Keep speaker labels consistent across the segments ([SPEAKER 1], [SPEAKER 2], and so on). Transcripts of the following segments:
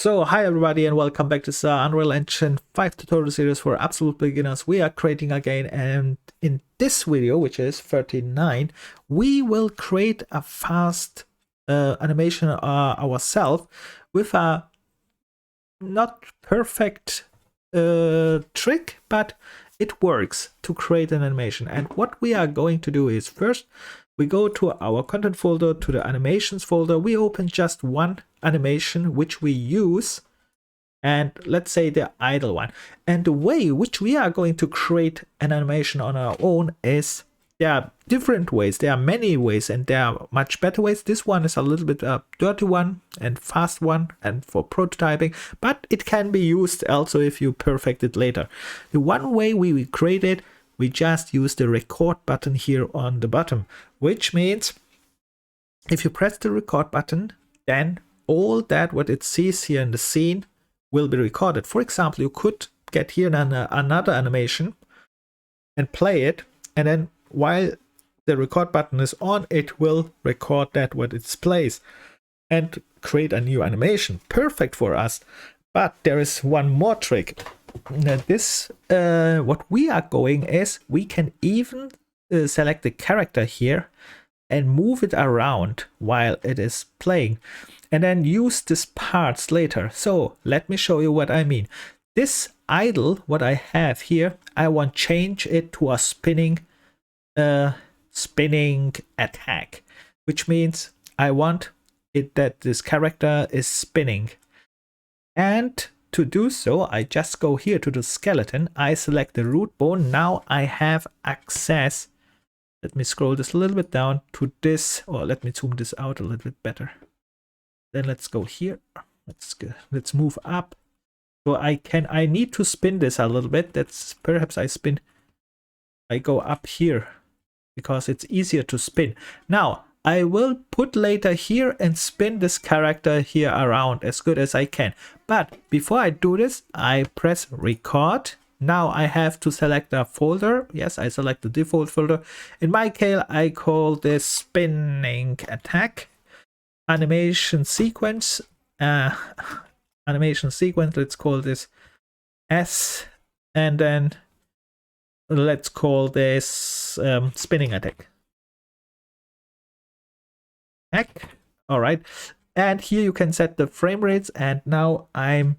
[SPEAKER 1] So hi everybody and welcome back to the Unreal Engine 5 tutorial series for absolute beginners. We are creating again, and in this video, which is 39, we will create a fast animation ourselves with a not perfect trick, but it works to create an animation. And what we are going to do is first we go to our content folder, to the animations folder. We open just one animation which we use, and let's say the idle one. And the way which we are going to create an animation on our own is, there are different ways. There are many ways, and there are much better ways. This one is a little bit a dirty one and fast one and for prototyping, but it can be used also if you perfect it later. The one way we create it, we just use the record button here on the bottom, which means if you press the record button, then all that what it sees here in the scene will be recorded. For example, you could get here another animation and play it, and then while the record button is on, it will record that what it plays and create a new animation. Perfect for us. But there is one more trick. Now this what we are going is we can even select the character here and move it around while it is playing, and then use these parts later. So let me show you what I mean. This idle, what I have here, I want to change it to a spinning attack, which means I want it that this character is spinning. And to do so, I just go here to the skeleton, I select the root bone. Now I have access. Let me scroll this a little bit down to this, or let me zoom this out a little bit better. Then let's go here. Let's move up. So I need to spin this a little bit. That's perhaps I go up here because it's easier to spin. Now I will put later here and spin this character here around as good as I can. But before I do this, I press record. Now I have to select a folder. Yes, I select the default folder. In my case, I call this spinning attack. Animation sequence. Animation sequence. Let's call this S. And then let's call this spinning attack. All right. And here you can set the frame rates. And now I'm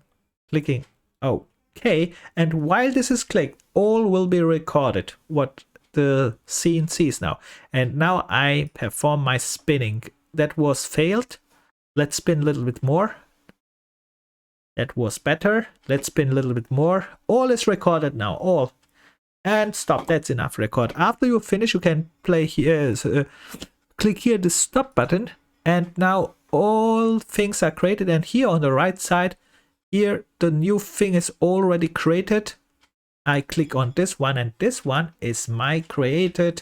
[SPEAKER 1] clicking OK. And while this is clicked, all will be recorded, what the scene sees now. And now I perform my spinning. That was failed. Let's spin a little bit more. That was better. Let's spin a little bit more. All is recorded now. All. And stop. That's enough record. After you finish, you can play here. Click here the stop button. And now all things are created. And here on the right side, here the new thing is already created. I click on this one, and this one is my created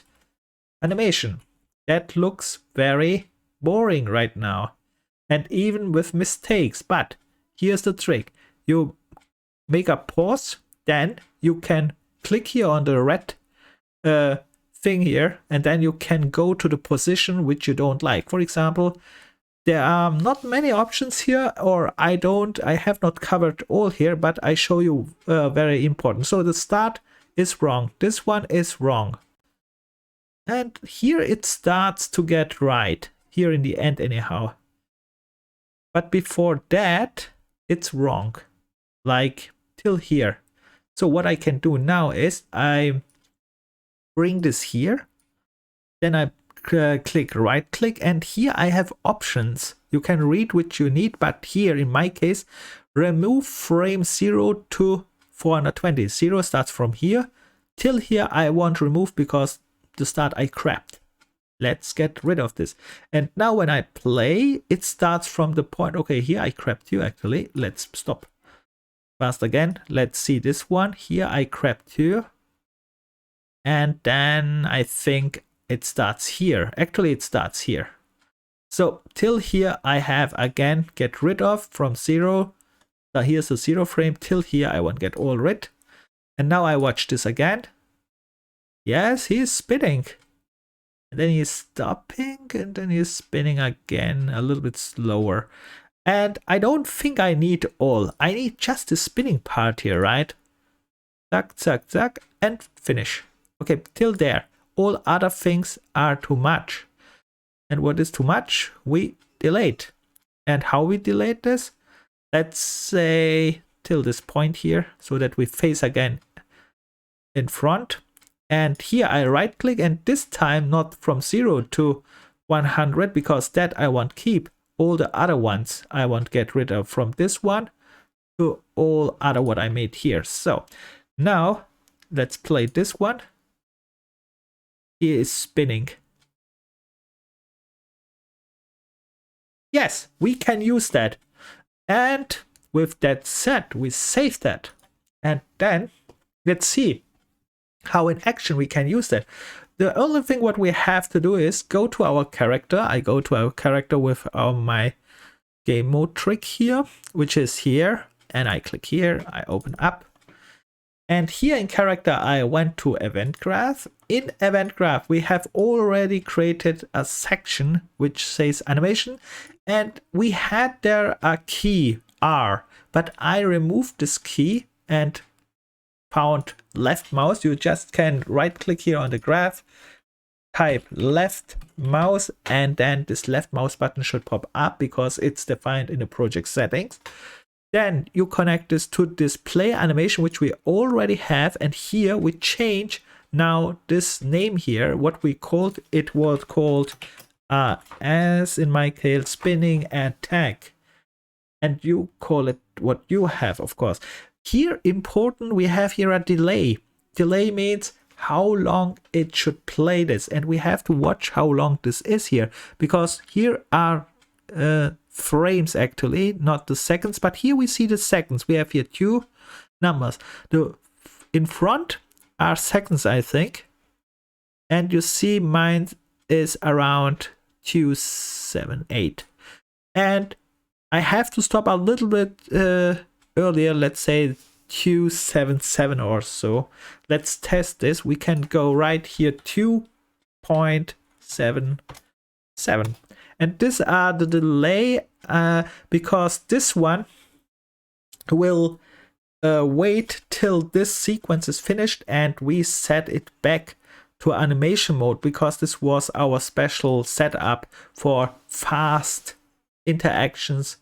[SPEAKER 1] animation. That looks very boring right now, and even with mistakes. But here's the trick. You make a pause, then you can click here on the red thing here, and then you can go to the position which you don't like. For example, there are not many options here, or I have not covered all here, but I show you very important. So the start is wrong. This one is wrong. And here it starts to get right. Here in the end anyhow. But before that, it's wrong. Like till here. So what I can do now is I bring this here. Then I click right click, and here I have options. You can read which you need, but here in my case, remove frame 0 to 420. 0 starts from here till here. I want to remove because the start I crapped. Let's get rid of this. And now when I play, it starts from the point. Okay, here I crapped you actually. Let's stop. Fast again. Let's see this one. Here I crapped you. And then I think it starts here. Actually, it starts here. So till here I have again get rid of from 0. So here's the 0 frame. Till here I want get all rid. And now I watch this again. Yes, he's spinning. And then he's stopping, and then he's spinning again a little bit slower. And I don't think I need all. I need just the spinning part here, right? Zack, zack, zack, and finish. Okay, till there. All other things are too much. And what is too much? We delayed. And how we delayed this? Let's say till this point here, so that we face again in front. And here I right click, and this time not from 0 to 100, because that I want keep. All the other ones I want get rid of, from this one to all other what I made here. So now let's play this one. He is spinning. Yes, we can use that. And with that said, we save that. And then let's see how in action we can use that. The only thing what we have to do is go to our character. I go to our character with my game mode trick here, which is here. And I click here, I open up. And here in character, I went to event graph. In event graph, we have already created a section which says animation. And we had there a key R, but I removed this key and found left mouse. You just can right click here on the graph, type left mouse, and then this left mouse button should pop up because it's defined in the project settings. Then you connect this to display animation, which we already have, and here we change now this name here. What we called it was called as in my case spinning and tag, and you call it what you have, of course. Here important, we have here a delay. Delay means how long it should play this, and we have to watch how long this is here, because here are frames actually, not the seconds, but here we see the seconds. We have here two numbers. The in front are seconds, I think, and you see mine is around 278, and I have to stop a little bit earlier, let's say 277 or so. Let's test this. We can go right here 2.77, and these are the delay because this one will wait till this sequence is finished, and we set it back to animation mode because this was our special setup for fast interactions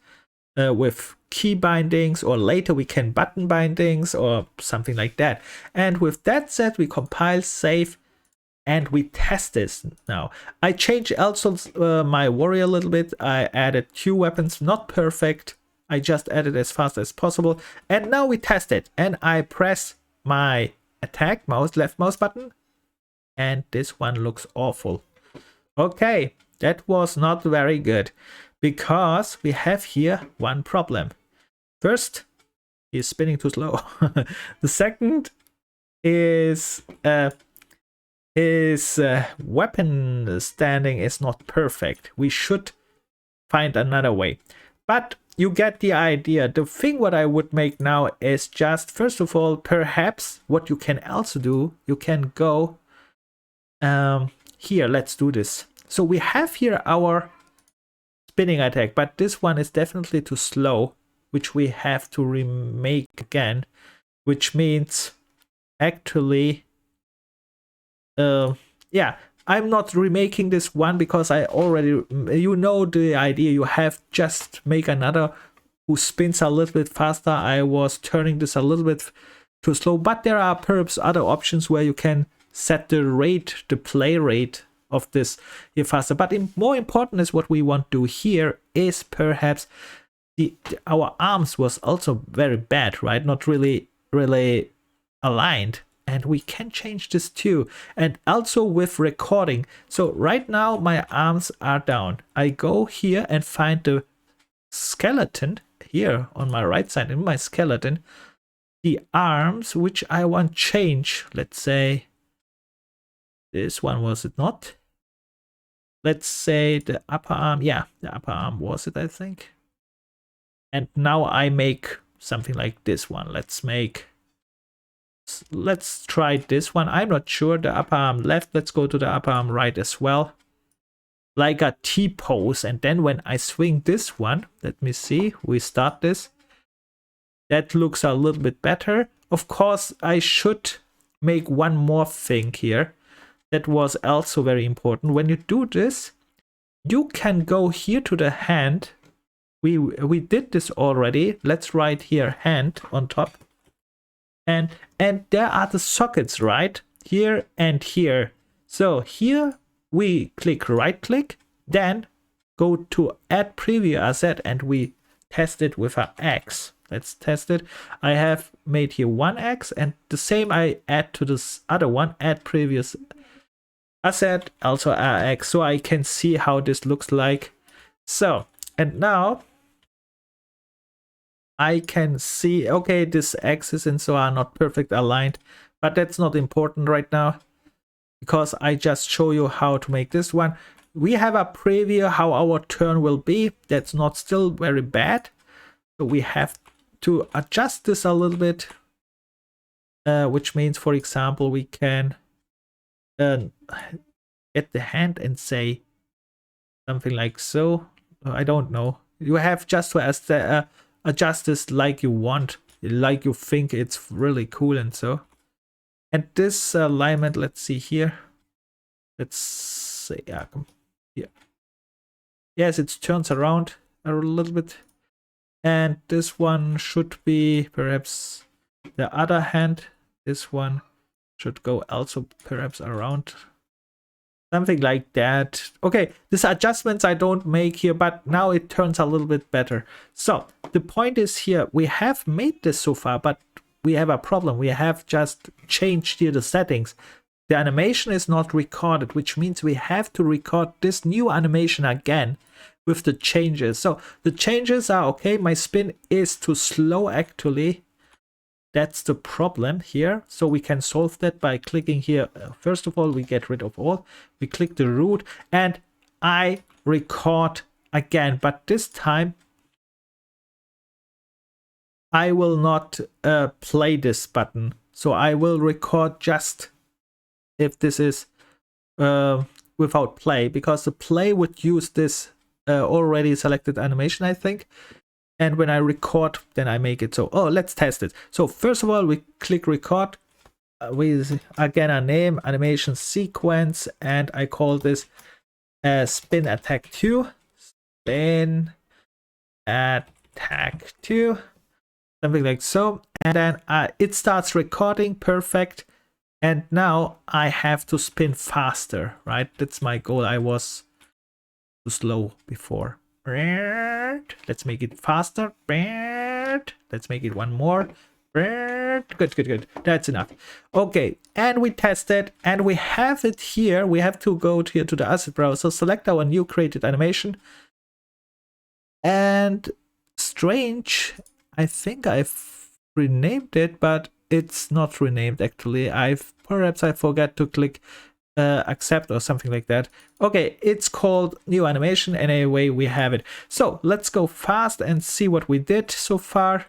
[SPEAKER 1] with key bindings, or later we can button bindings or something like that. And with that said, we compile, save, and we test this now. I changed also my warrior a little bit. I added 2 weapons, not perfect. I just added as fast as possible. And now we test it. And I press my attack mouse, left mouse button. And this one looks awful. Okay, that was not very good, because we have here one problem. First, he's spinning too slow. The second is his weapon standing is not perfect. We should find another way. But you get the idea. The thing what I would make now is just, first of all, perhaps what you can also do, you can go here, let's do this. So we have here our spinning attack, but this one is definitely too slow, which we have to remake again, which means actually yeah, I'm not remaking this one because I already, you know the idea, you have just make another who spins a little bit faster. I was turning this a little bit too slow, but there are perhaps other options where you can set the rate, the play rate of this here faster. But more important is what we want to do here is perhaps our arms was also very bad, right? Not really aligned. And we can change this too. And also with recording. So right now my arms are down. I go here and find the skeleton here on my right side in my skeleton. The arms which I want change. Let's say this one, was it not? Let's say the upper arm. Yeah, the upper arm was it, I think. And now I make something like this one. Let's try this one. I'm not sure. The upper arm left. Let's go to the upper arm right as well. like a T pose. And then when I swing this one, let me see, we start this. That looks a little bit better. Of course, I should make one more thing here. That was also very important. When you do this, you can go here to the hand. We did this already. Let's write here hand on top. And there are the sockets, right? Here and here. So here we click right click, then go to add preview asset and we test it with an X. Let's test it. I have made here one X and the same I add to this other one, add previous asset, also X, so I can see how this looks like. So, and now I can see, okay, this axis and so are not perfect aligned, but that's not important right now because I just show you how to make this one. We have a preview how our turn will be. That's not still very bad. So we have to adjust this a little bit, which means, for example, we can get the hand and say something like so. I don't know. You have just to adjust this like you want, like you think it's really cool and so. And this alignment, let's see here. Let's say, yeah, yes, it turns around a little bit. And this one should be perhaps the other hand. This one should go also perhaps around. Something like that. Okay, these adjustments I don't make here, but now it turns a little bit better. So the point is here, we have made this so far, but we have a problem. We have just changed here the settings. The animation is not recorded, which means we have to record this new animation again with the changes. So the changes are okay. My spin is too slow actually. That's the problem here. So we can solve that by clicking here. First of all, we get rid of all. We click the root and I record again. But this time I will not play this button. So I will record just if this is without play, because the play would use this already selected animation, I think. And when I record, then I make it so. Oh, let's test it. So first of all, we click record with again a name, animation sequence, and I call this spin attack 2. Spin attack 2. Something like so. And then it starts recording. Perfect. And now I have to spin faster, right? That's my goal. I was too slow before. Let's make it faster. Let's make it one more. Good. That's enough. Okay, and we test it, and we have it here. We have to go here to the asset browser, select our new created animation. And strange, I think I've renamed it, but it's not renamed actually. Perhaps I forgot to click accept or something like that. Okay, it's called new animation, and anyway we have it. So let's go fast and see what we did so far.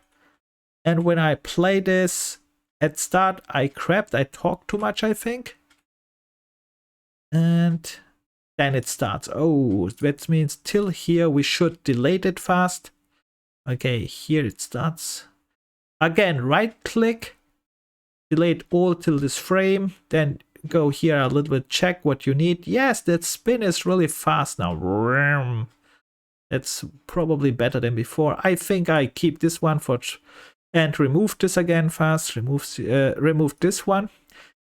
[SPEAKER 1] And when I play this at start, I talked too much, I think. And then it starts. Oh, that means till here we should delete it fast. Okay, here it starts. Again, right click, delete all till this frame, then go here a little bit, check what you need. Yes, that spin is really fast now. That's probably better than before. I think I keep this one for and remove this again fast. Remove this one,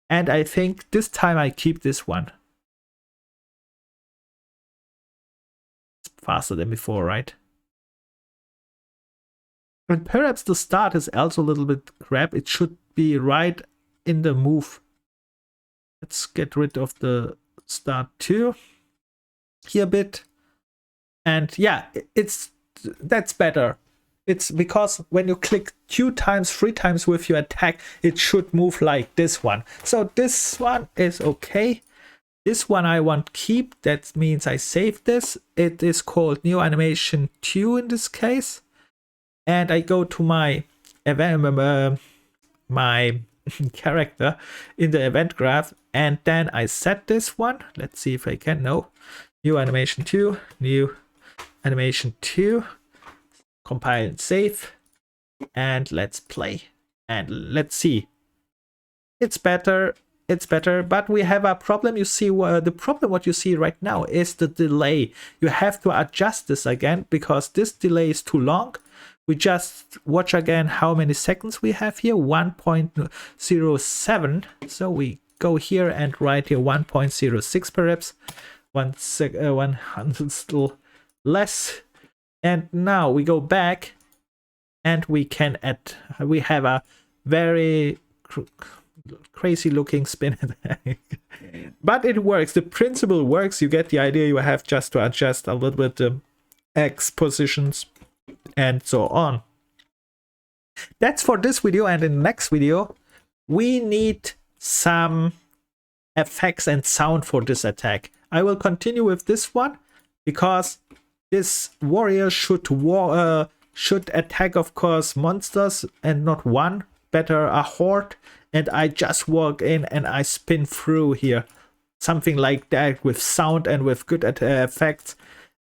[SPEAKER 1] and I think this time I keep this one. It's faster than before, right? And perhaps the start is also a little bit crap. It should be right in the move. Let's get rid of the start 2 here a bit. And yeah, that's better. It's because when you click 2 times, 3 times with your attack, it should move like this one. So this one is okay. This one I want keep. That means I save this. It is called new animation 2 in this case. And I go to my event, my character in the event graph, and then I set this one. Let's see if I can. No, New animation 2, new animation 2, compile and save, and let's play. And let's see. It's better, but we have a problem. You see, the problem what you see right now is the delay. You have to adjust this again because this delay is too long. We just watch again how many seconds we have here, 1.07. So we go here and write here 1.06 perhaps, 100 still less. And now we go back and we can add, we have a very crazy looking spin but it works. The principle works. You get the idea. You have just to adjust a little bit the X positions and so on. That's for this video, and in the next video we need some effects and sound for this attack. I will continue with this one because this warrior should attack, of course, monsters and not one, better a horde. And I just walk in and I spin through here, something like that, with sound and with good effects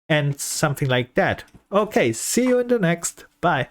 [SPEAKER 1] and something like that. Okay, see you in the next. Bye.